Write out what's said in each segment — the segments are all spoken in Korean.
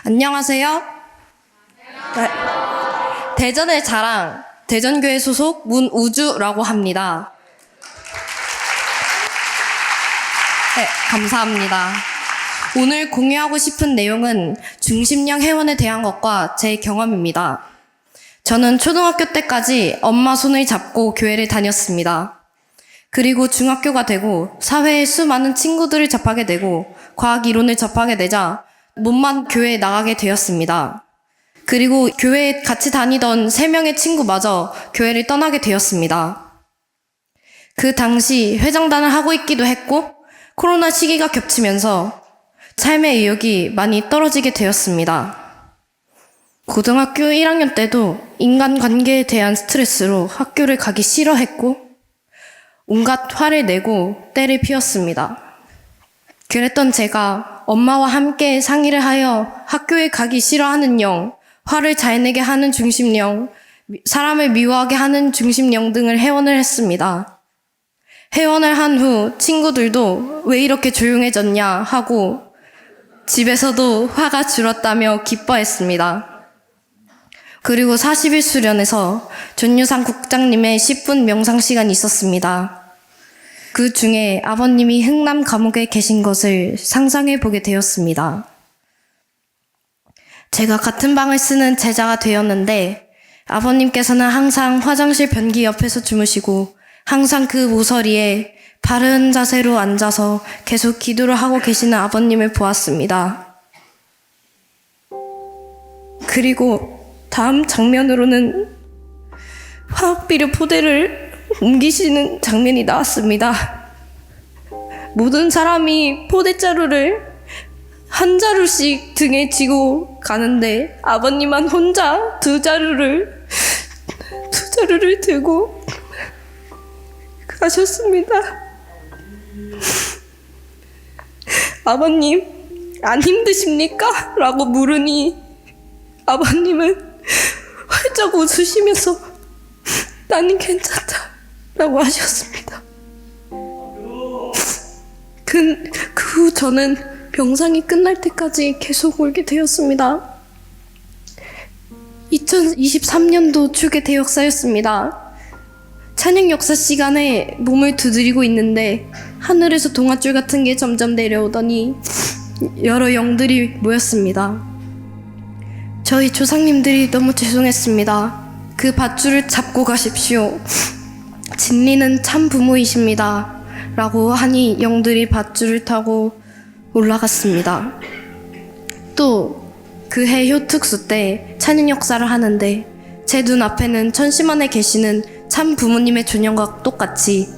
안녕하세요. 네. 대전의 자랑, 대전교회 소속 문우주라고 합니다. 네, 감사합니다. 오늘 공유하고 싶은 내용은 중심령 회원에 대한 것과 제 경험입니다. 저는 초등학교 때까지 엄마 손을 잡고 교회를 다녔습니다. 그리고 중학교가 되고 사회에 수많은 친구들을 접하게 되고 과학 이론을 접하게 되자 몸만 교회에 나가게 되었습니다. 그리고 교회에 같이 다니던 3명의 친구마저 교회를 떠나게 되었습니다. 그 당시 회장단을 하고 있기도 했고 코로나 시기가 겹치면서 삶의 의욕이 많이 떨어지게 되었습니다. 고등학교 1학년 때도 인간관계에 대한 스트레스로 학교를 가기 싫어했고 온갖 화를 내고 때를 피웠습니다. 그랬던 제가 엄마와 함께 상의를 하여 학교에 가기 싫어하는 영, 화를 잘 내게 하는 중심령, 사람을 미워하게 하는 중심령 등을 회원을 했습니다. 회원을 한 후 친구들도 왜 이렇게 조용해졌냐 하고 집에서도 화가 줄었다며 기뻐했습니다. 그리고 40일 수련에서 존유상 국장님의 10분 명상 시간이 있었습니다. 그 중에 아버님이 흥남 감옥에 계신 것을 상상해 보게 되었습니다. 제가 같은 방을 쓰는 제자가 되었는데 아버님께서는 항상 화장실 변기 옆에서 주무시고 항상 그 모서리에 바른 자세로 앉아서 계속 기도를 하고 계시는 아버님을 보았습니다. 그리고 다음 장면으로는 화학비료 포대를 옮기시는 장면이 나왔습니다. 모든 사람이 포대자루를 한 자루씩 등에 지고 가는데 아버님만 혼자 두 자루를 들고 가셨습니다. 아버님, 안 힘드십니까? 라고 물으니 아버님은 활짝 웃으시면서 나는 괜찮다 라고 하셨습니다. 그 후 저는 병상이 끝날 때까지 계속 울게 되었습니다. 2023년도 축의 대역사였습니다. 찬양 역사 시간에 몸을 두드리고 있는데 하늘에서 동아줄 같은 게 점점 내려오더니 여러 영들이 모였습니다. 저희 조상님들이 너무 죄송했습니다. 그 밧줄을 잡고 가십시오. 진리는 참 부모이십니다. 라고 하니 영들이 밧줄을 타고 올라갔습니다. 또 그해 효특수 때 찬양 역사를 하는데 제 눈앞에는 천심원에 계시는 참 부모님의 존영과 똑같이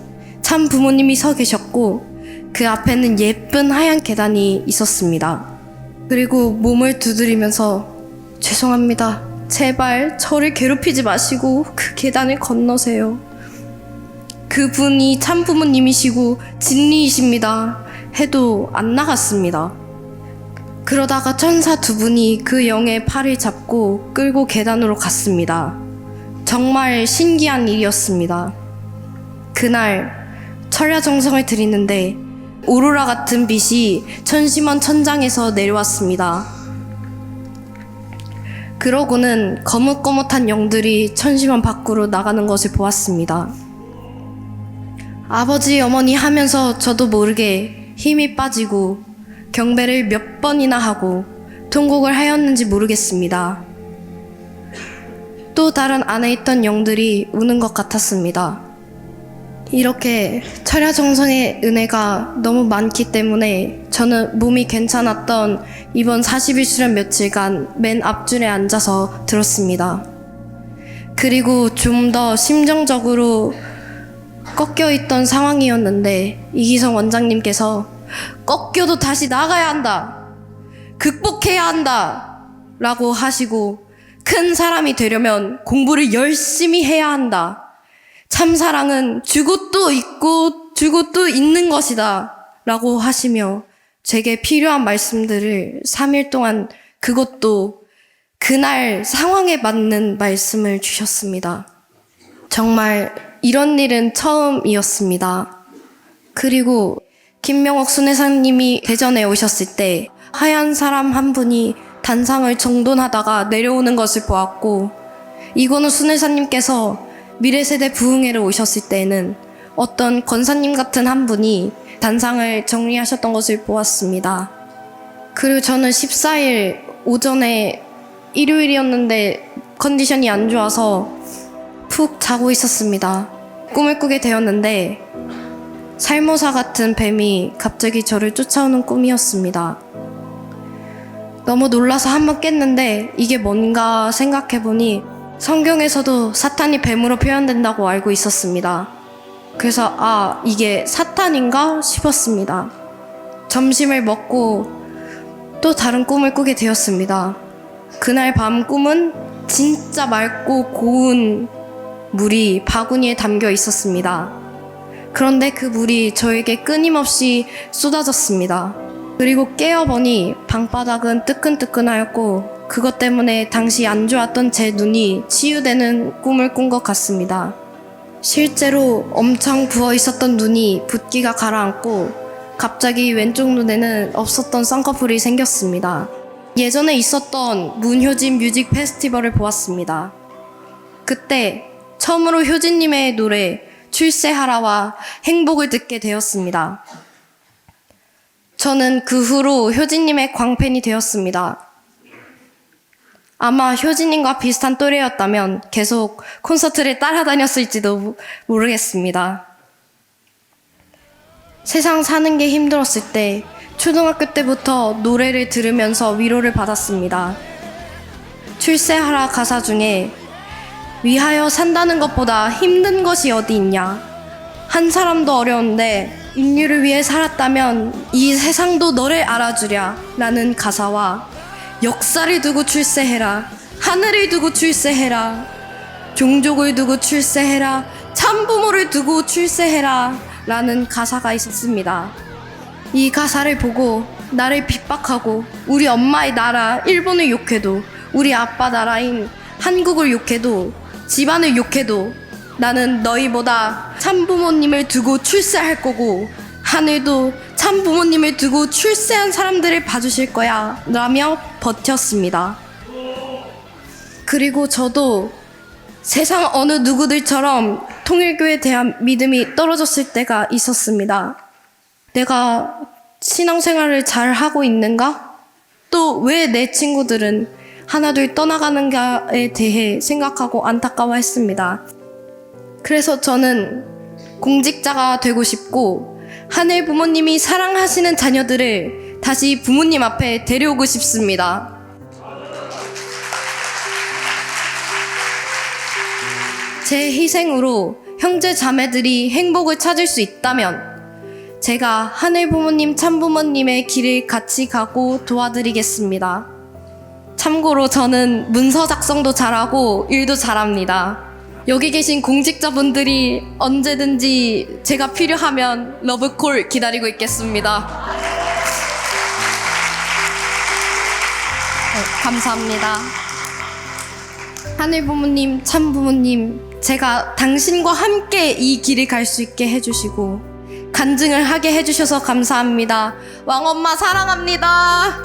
참 부모님이 서 계셨고 그 앞에는 예쁜 하얀 계단이 있었습니다. 그리고 몸을 두드리면서 죄송합니다. 제발 저를 괴롭히지 마시고 그 계단을 건너세요. 그분이 참 부모님이시고 진리이십니다. 해도 안 나갔습니다. 그러다가 천사 2분이 그 영의 팔을 잡고 끌고 계단으로 갔습니다. 정말 신기한 일이었습니다. 그날 철야정성을 드리는데 오로라 같은 빛이 천심원 천장에서 내려왔습니다. 그러고는 거뭇거뭇한 영들이 천심원 밖으로 나가는 것을 보았습니다. 아버지 어머니 하면서 저도 모르게 힘이 빠지고 경배를 몇 번이나 하고 통곡을 하였는지 모르겠습니다. 또 다른 안에 있던 영들이 우는 것 같았습니다. 이렇게 철야정성의 은혜가 너무 많기 때문에 저는 몸이 괜찮았던 이번 40일 수련 며칠간 맨 앞줄에 앉아서 들었습니다. 그리고 좀 더 심정적으로 꺾여있던 상황이었는데 이기성 원장님께서 꺾여도 다시 나가야 한다. 극복해야 한다. 라고 하시고 큰 사람이 되려면 공부를 열심히 해야 한다. 참사랑은 주고 또 있고 주고 또 있는 것이다. 라고 하시며 제게 필요한 말씀들을 3일 동안 그것도 그날 상황에 맞는 말씀을 주셨습니다. 정말 이런 일은 처음이었습니다. 그리고 김명옥 순회사님이 대전에 오셨을 때 하얀 사람 한 분이 단상을 정돈하다가 내려오는 것을 보았고, 이건우 순회사님께서 미래세대 부흥회를 오셨을 때에는 어떤 권사님 같은 한 분이 단상을 정리하셨던 것을 보았습니다. 그리고 저는 14일 오전에 일요일이었는데 컨디션이 안 좋아서 푹 자고 있었습니다. 꿈을 꾸게 되었는데 살모사 같은 뱀이 갑자기 저를 쫓아오는 꿈이었습니다. 너무 놀라서 한번 깼는데 이게 뭔가 생각해보니 성경에서도 사탄이 뱀으로 표현된다고 알고 있었습니다. 그래서 이게 사탄인가 싶었습니다. 점심을 먹고 또 다른 꿈을 꾸게 되었습니다. 그날 밤 꿈은 진짜 맑고 고운 물이 바구니에 담겨 있었습니다. 그런데 그 물이 저에게 끊임없이 쏟아졌습니다. 그리고 깨어보니 방바닥은 뜨끈뜨끈하였고 그것 때문에 당시 안 좋았던 제 눈이 치유되는 꿈을 꾼 것 같습니다. 실제로 엄청 부어 있었던 눈이 붓기가 가라앉고 갑자기 왼쪽 눈에는 없었던 쌍꺼풀이 생겼습니다. 예전에 있었던 문효진 뮤직 페스티벌을 보았습니다. 그때 처음으로 효진님의 노래 출세하라와 행복을 듣게 되었습니다. 저는 그 후로 효진님의 광팬이 되었습니다. 아마 효진님과 비슷한 또래였다면 계속 콘서트를 따라다녔을지도 모르겠습니다. 세상 사는 게 힘들었을 때 초등학교 때부터 노래를 들으면서 위로를 받았습니다. 출세하라 가사 중에 위하여 산다는 것보다 힘든 것이 어디 있냐. 한 사람도 어려운데 인류를 위해 살았다면 이 세상도 너를 알아주랴 라는 가사와 역사를 두고 출세해라, 하늘을 두고 출세해라, 종족을 두고 출세해라, 참부모를 두고 출세해라 라는 가사가 있었습니다. 이 가사를 보고 나를 핍박하고 우리 엄마의 나라 일본을 욕해도 우리 아빠 나라인 한국을 욕해도 집안을 욕해도 나는 너희보다 참부모님을 두고 출세할 거고 하늘도 참부모님을 두고 출세한 사람들을 봐주실 거야 라며 버텼습니다. 그리고 저도 세상 어느 누구들처럼 통일교에 대한 믿음이 떨어졌을 때가 있었습니다. 내가 신앙생활을 잘 하고 있는가? 또 왜 내 친구들은 하나둘 떠나가는가에 대해 생각하고 안타까워했습니다. 그래서 저는 공직자가 되고 싶고 하늘 부모님이 사랑하시는 자녀들을 다시 부모님 앞에 데려오고 싶습니다. 제 희생으로 형제 자매들이 행복을 찾을 수 있다면 제가 하늘 부모님 참부모님의 길을 같이 가고 도와드리겠습니다. 참고로 저는 문서 작성도 잘하고 일도 잘합니다. 여기 계신 공직자분들이 언제든지 제가 필요하면 러브콜 기다리고 있겠습니다. 감사합니다. 하늘 부모님, 참 부모님, 제가 당신과 함께 이 길을 갈 수 있게 해주시고 간증을 하게 해주셔서 감사합니다. 왕엄마 사랑합니다.